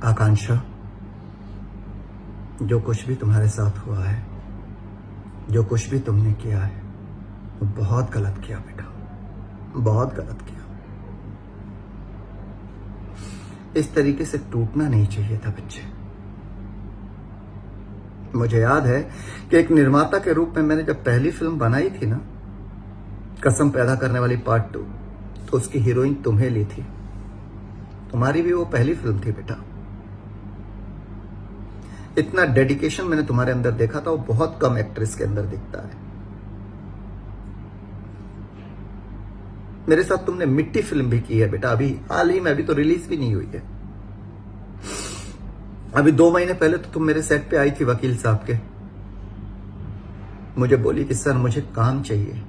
आकांक्षा, जो कुछ भी तुम्हारे साथ हुआ है, जो कुछ भी तुमने किया है, वो बहुत गलत किया बेटा, बहुत गलत किया। इस तरीके से टूटना नहीं चाहिए था बच्चे। मुझे याद है कि एक निर्माता के रूप में मैंने जब पहली फिल्म बनाई थी ना, कसम पैदा करने वाली पार्ट 2, तो उसकी हीरोइन तुम्हें ली थी। तुम्हारी भी वो पहली फिल्म थी बेटा। इतना डेडिकेशन मैंने तुम्हारे अंदर देखा था, वो बहुत कम एक्ट्रेस के अंदर दिखता है। मेरे साथ तुमने मिट्टी फिल्म भी की है बेटा, अभी हाल ही में, अभी तो रिलीज भी नहीं हुई है। अभी 2 महीने पहले तो तुम मेरे सेट पे आई थी वकील साहब के। मुझे बोली कि सर मुझे काम चाहिए,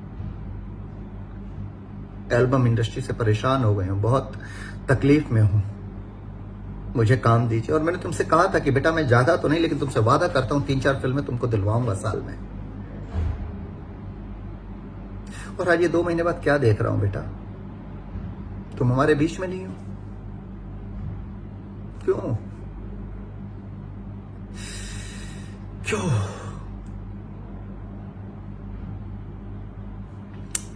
एल्बम इंडस्ट्री से परेशान हो गए हूं, बहुत तकलीफ में हूं, मुझे काम दीजिए। और मैंने तुमसे कहा था कि बेटा मैं ज्यादा तो नहीं, लेकिन तुमसे वादा करता हूं 3-4 फिल्में तुमको दिलवाऊंगा साल में। और आज ये 2 महीने बाद क्या देख रहा हूं बेटा, तुम हमारे बीच में नहीं हो। क्यों क्यों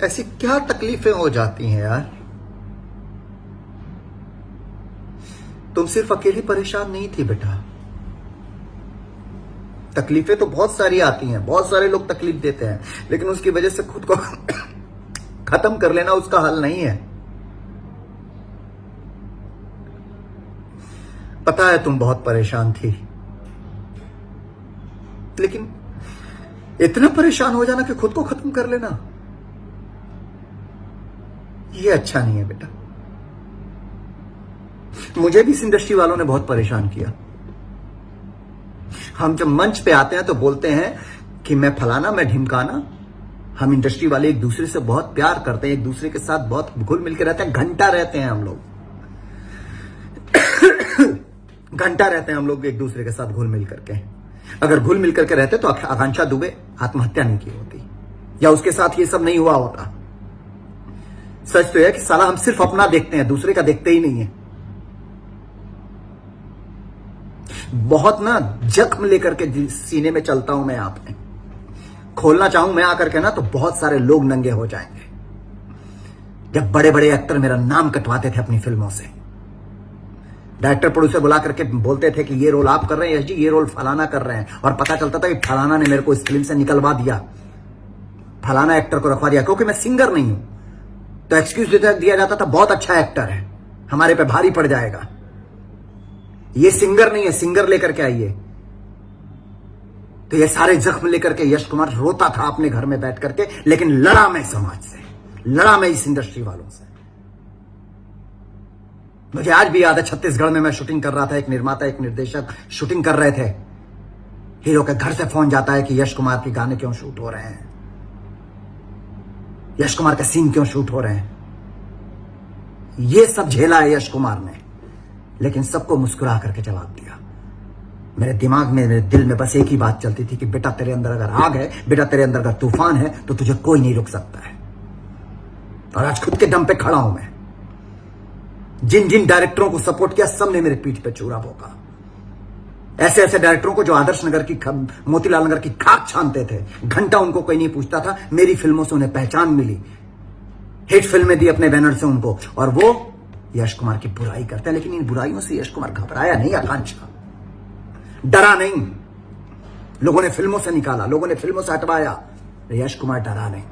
ऐसी क्या तकलीफें हो जाती हैं यार। तुम सिर्फ अकेली परेशान नहीं थी बेटा, तकलीफें तो बहुत सारी आती हैं, बहुत सारे लोग तकलीफ देते हैं, लेकिन उसकी वजह से खुद को खत्म कर लेना उसका हल नहीं है। पता है तुम बहुत परेशान थी, लेकिन इतना परेशान हो जाना कि खुद को खत्म कर लेना, ये अच्छा नहीं है बेटा। मुझे भी इस इंडस्ट्री वालों ने बहुत परेशान किया। हम जब मंच पे आते हैं तो बोलते हैं कि मैं फलाना, मैं ढिमकाना। हम इंडस्ट्री वाले एक दूसरे से बहुत प्यार करते हैं, एक दूसरे के साथ बहुत घुल मिल के रहते हैं, घंटा रहते हैं हम लोग घंटा रहते हैं हम लोग एक दूसरे के साथ घुल मिल करके। अगर घुल मिल करके रहते तो आकांक्षा दुबे आत्महत्या नहीं की होती, या उसके साथ ये सब नहीं हुआ होता। सच तो यह कि साला हम सिर्फ अपना देखते हैं, दूसरे का देखते ही नहीं है। बहुत ना जख्म लेकर के सीने में चलता हूं मैं, यहां पे खोलना चाहूं मैं आकर के ना तो बहुत सारे लोग नंगे हो जाएंगे। जब बड़े बड़े एक्टर मेरा नाम कटवाते थे अपनी फिल्मों से, डायरेक्टर प्रोड्यूसर बुला करके बोलते थे कि ये रोल आप कर रहे हैं यश जी, ये रोल फलाना कर रहे हैं, और पता चलता था कि फलाना ने मेरे को इस फिल्म से निकलवा दिया, फलाना एक्टर को रखवा दिया। क्योंकि मैं सिंगर नहीं हूं तो एक्सक्यूज दिया जाता था, बहुत अच्छा एक्टर है, हमारे पे भारी पड़ जाएगा, ये सिंगर नहीं है, सिंगर लेकर के आइए। तो ये सारे जख्म लेकर के यश कुमार रोता था अपने घर में बैठ करके, लेकिन लड़ा मैं समाज से, लड़ा मैं इस इंडस्ट्री वालों से। मुझे आज भी याद है, छत्तीसगढ़ में मैं शूटिंग कर रहा था, एक निर्माता एक निर्देशक शूटिंग कर रहे थे। हीरो के घर से फोन जाता है कि यश कुमार के गाने क्यों शूट हो रहे हैं, यश कुमार के सीन क्यों शूट हो रहे हैं। ये सब झेला है यश कुमार ने, लेकिन सबको मुस्कुरा करके जवाब दिया। मेरे दिमाग में, मेरे दिल में बस एक ही बात चलती थी कि बेटा तेरे अंदर अगर आग है, बेटा तेरे अंदर अगर तूफान है, तो तुझे कोई नहीं रोक सकता है। और आज खुद के दम पे खड़ा हूं मैं। जिन जिन डायरेक्टरों को सपोर्ट किया, सब ने मेरे पीठ पे चूड़ा भोंका। ऐसे ऐसे डायरेक्टरों को जो आदर्श नगर की, मोतीलाल नगर की खाक छानते थे, घंटा उनको कोई नहीं पूछता था। मेरी फिल्मों से उन्हें पहचान मिली, हिट फिल्में दी अपने बैनर से उनको, और वो यश कुमार की बुराई करते हैं। लेकिन इन बुराइयों से यश कुमार घबराया नहीं, आकांक्षा डरा नहीं। लोगों ने फिल्मों से निकाला, लोगों ने फिल्मों से हटवाया, यश कुमार डरा नहीं,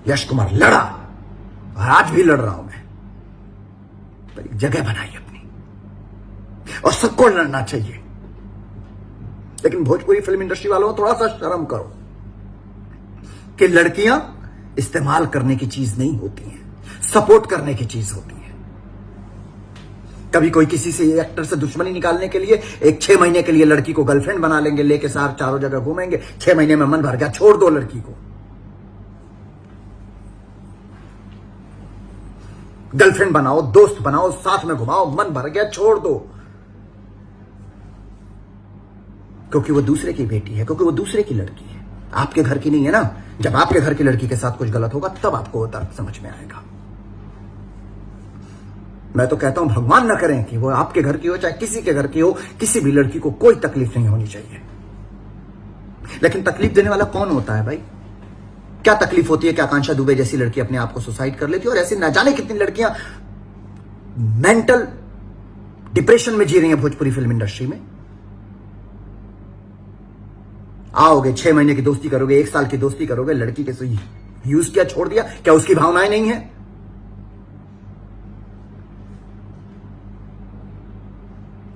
यश कुमार लड़ा, और आज भी लड़ रहा हूं मैं। पर एक जगह बनाई अपनी, और सबको लड़ना चाहिए। लेकिन भोजपुरी फिल्म इंडस्ट्री वालों थोड़ा सा शर्म करो कि लड़कियां इस्तेमाल करने की चीज नहीं होती हैं, सपोर्ट करने की चीज होती है। कभी कोई किसी से एक्टर से दुश्मनी निकालने के लिए एक 6 महीने के लिए लड़की को गर्लफ्रेंड बना लेंगे, लेके साथ चारों जगह घूमेंगे, 6 महीने में मन भर गया, छोड़ दो लड़की को। गर्लफ्रेंड बनाओ, दोस्त बनाओ, साथ में घुमाओ, मन भर गया, छोड़ दो। क्योंकि वो दूसरे की बेटी है, क्योंकि वो दूसरे की लड़की है, आपके घर की नहीं है ना। जब आपके घर की लड़की के साथ कुछ गलत होगा, तब आपको वो तर्क समझ में आएगा। मैं तो कहता हूं भगवान ना करें कि वो आपके घर की हो चाहे किसी के घर की हो, किसी भी लड़की को कोई तकलीफ नहीं होनी चाहिए। लेकिन तकलीफ देने वाला कौन होता है भाई? क्या तकलीफ होती है कि आकांक्षा दुबे जैसी लड़की अपने आप को सुसाइड कर लेती है, और ऐसी न जाने कितनी लड़कियां मेंटल डिप्रेशन में जी रही हैं भोजपुरी फिल्म इंडस्ट्री में। आओगे 6 महीने की दोस्ती करोगे, 1 साल की दोस्ती करोगे, लड़की के यूज किया छोड़ दिया, क्या उसकी भावनाएं नहीं है?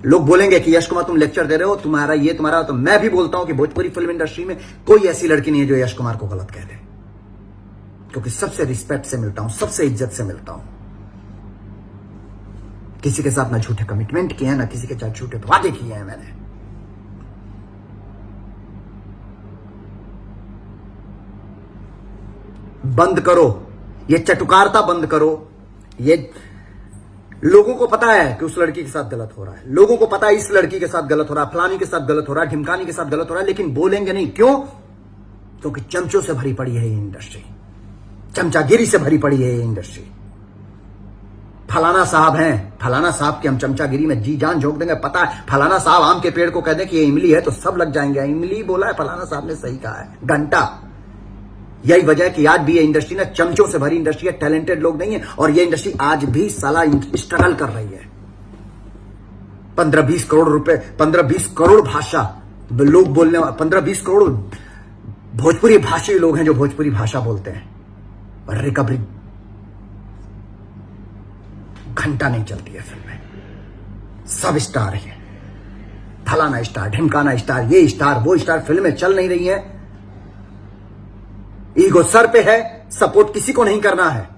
लोग बोलेंगे कि यश कुमार तुम लेक्चर दे रहे हो, तुम्हारा ये तुम्हारा, तो मैं भी बोलता हूं कि भोजपुरी फिल्म इंडस्ट्री में कोई ऐसी लड़की नहीं है जो यश कुमार को गलत कह दे, क्योंकि सबसे रिस्पेक्ट से मिलता हूं, सबसे इज्जत से मिलता हूं। किसी के साथ ना झूठे कमिटमेंट किए हैं, ना किसी के साथ झूठे वादे किए हैं मैंने। बंद करो ये चटुकारता, बंद करो। ये लोगों को पता है कि उस लड़की के साथ गलत हो रहा है, लोगों को पता है इस लड़की के साथ गलत हो रहा है, फलानी के साथ गलत हो रहा है, ढिमकानी के साथ गलत हो रहा है, लेकिन बोलेंगे नहीं। क्यों? क्योंकि चमचों से भरी पड़ी है ये इंडस्ट्री, चमचागिरी से भरी पड़ी है ये इंडस्ट्री। फलाना साहब हैं, फलाना साहब की हम चमचागिरी में जी जान झोंक देंगे। पता है फलाना साहब आम के पेड़ को कह दें कि ये इमली है तो सब लग जाएंगे। इमली बोला है, फलाना साहब ने सही कहा है, घंटा। यही वजह है कि आज भी ये इंडस्ट्री ना चमचों से भरी इंडस्ट्री है, टैलेंटेड लोग नहीं है, और ये इंडस्ट्री आज भी साला स्ट्रगल कर रही है। 15-20 करोड़ रुपए, 15-20 करोड़ भाषा लोग बोलने, 15-20 करोड़ भोजपुरी भाषी लोग हैं जो भोजपुरी भाषा बोलते हैं, और रिकवरी घंटा नहीं चलती है फिल्में। सब स्टार है, फलाना स्टार, ढिमकाना स्टार, ये स्टार, वो स्टार, फिल्में चल नहीं रही है। ईगो सर पे है, सपोर्ट किसी को नहीं करना है।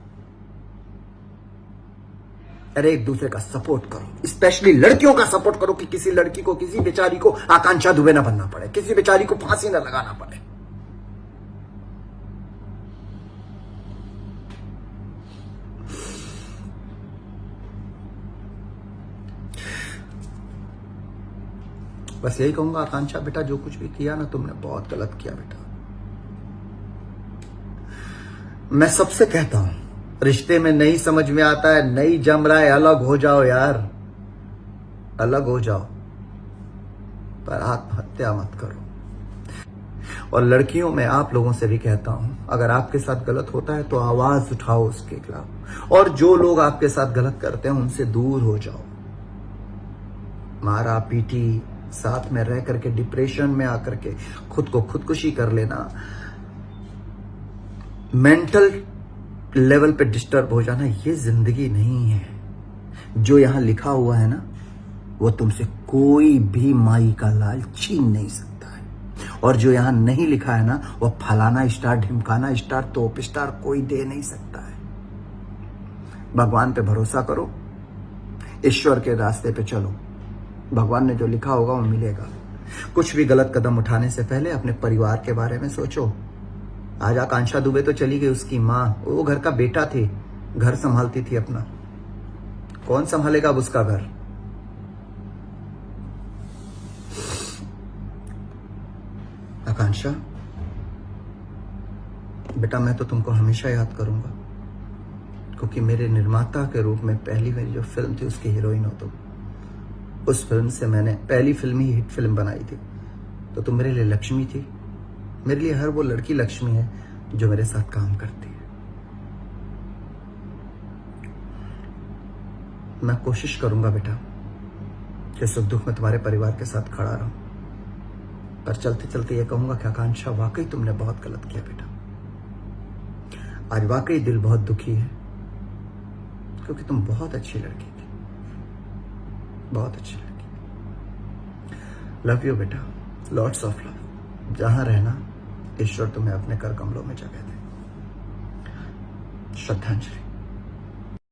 अरे एक दूसरे का सपोर्ट करो, स्पेशली लड़कियों का सपोर्ट करो कि किसी लड़की को, किसी बेचारी को आकांक्षा दुबे ना बनना पड़े, किसी बेचारी को फांसी ना लगाना पड़े। बस यही कहूंगा, आकांक्षा बेटा जो कुछ भी किया ना तुमने, बहुत गलत किया बेटा। मैं सबसे कहता हूं, रिश्ते में नहीं समझ में आता है, नहीं जम रहा है, अलग हो जाओ यार, अलग हो जाओ, पर आत्महत्या मत करो। और लड़कियों में आप लोगों से भी कहता हूं, अगर आपके साथ गलत होता है तो आवाज उठाओ उसके खिलाफ, और जो लोग आपके साथ गलत करते हैं उनसे दूर हो जाओ। मारा पीटी, साथ में रह करके डिप्रेशन में आकर के खुद को खुदकुशी कर लेना, मेंटल लेवल पे डिस्टर्ब हो जाना, ये जिंदगी नहीं है। जो यहां लिखा हुआ है ना, वो तुमसे कोई भी माई का लाल छीन नहीं सकता है, और जो यहां नहीं लिखा है ना, वो फलाना स्टार, ढिमकाना स्टार, तोप स्टार कोई दे नहीं सकता है। भगवान पे भरोसा करो, ईश्वर के रास्ते पे चलो, भगवान ने जो लिखा होगा वो मिलेगा। कुछ भी गलत कदम उठाने से पहले अपने परिवार के बारे में सोचो। आज आकांक्षा दुबे तो चली गई, उसकी माँ, वो घर का बेटा थी, घर संभालती थी अपना, कौन संभालेगा अब उसका घर? आकांक्षा बेटा, मैं तो तुमको हमेशा याद करूंगा, क्योंकि मेरे निर्माता के रूप में पहली मेरी जो फिल्म थी उसकी हीरोइन हो तुम। उस फिल्म से मैंने पहली फिल्म ही हिट फिल्म बनाई थी, तो तुम मेरे लिए लक्ष्मी थी। मेरे लिए हर वो लड़की लक्ष्मी है जो मेरे साथ काम करती है। मैं कोशिश करूंगा बेटा कि सुख दुख में तुम्हारे परिवार के साथ खड़ा रहूं, पर चलते चलते ये कहूंगा कि आकांक्षा वाकई तुमने बहुत गलत किया बेटा। आज वाकई दिल बहुत दुखी है, क्योंकि तुम बहुत अच्छी लड़की थी, बहुत अच्छी लड़की। लव यू बेटा, लॉट्स ऑफ लव। जहां रहना, ईश्वर तुम्हें अपने कर कमलों में जगह दे। श्रद्धांजलि।